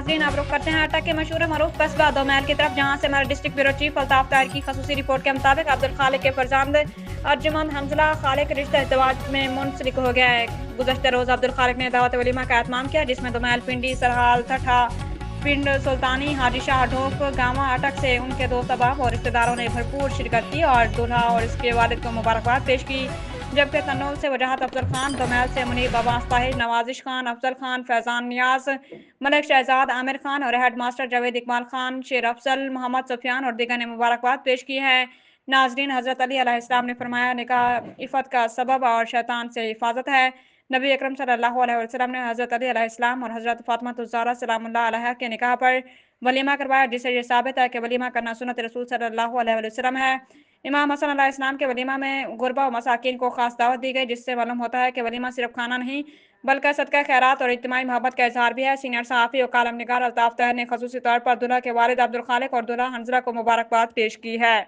नाजरीन आप रुख करते हैं अटक के मशहूर मरूफ कस्बा दोमैल की तरफ, जहां से हमारे district bureau chief Altaf Tahir की खसूसी रिपोर्ट के मुताबिक अब्दुल खालिक के फरजांद अर्जुमंद हमजला खालिक रिश्ता इज़्दिवाज में मुंसलिक हो गया है। गुज़श्ता रोज़ अब्दुल खालिक ने दावत वलीमा का एहतमाम किया, जिसमें दोमैल, पिंडी, सरहाल, ठठा, पिंड सुल्तानी, हाजी शाह, ढोक, गामा, अटक से उनके दोस्त अहबाब और रिश्तेदारों ने भरपूर शिरकत की और दूल्हा और इसके वालिद को मुबारकबाद पेश की। जबकि तन्नूल से वजाहत अफजल खान, दोमैल से मुनीब अब्बास ताहिर, नवाजिश खान, अफजल खान, फैजान नियाज, मलिक शहजाद, आमिर खान और हेड मास्टर जावेद इकबाल खान, शेर अफजल, मोहम्मद सुफियान और दीगर ने मुबारकबाद पेश की है। नाजरीन, हज़रत अली अलैहिस्सलाम ने फरमाया, निकाह इफ़त का सबब और शैतान से हिफाजत है। नबी अकरम सल्लल्लाहु अलैहि वसल्लम ने हज़रत अली अलैहिस्सलाम और हज़रत फ़ातिमा ज़हरा सलामुल्लाह अलैहा के निकाह पर वलीमा करवाया, जिससे ये साबित है कि वलीमा करना सुन्नत रसूल सल्लल्लाहु अलैहि वसल्लम है। इमाम हसन अलैहिस्सलाम के वलीमा में गुरबा और मसाकीन को खास दावत दी गई, जिससे मालूम होता है कि वलीमा सिर्फ खाना नहीं बल्कि सदका खैरात और इज्तिमाई मोहब्बत का इजहार भी है। सीनियर सहाफ़ी और कालम निगार अल्ताफ ताहिर ने खसूसी तौर पर दूल्हा के वालिद अब्दुल खालिक और दूल्हा हंजला को मुबारकबाद पेश की है।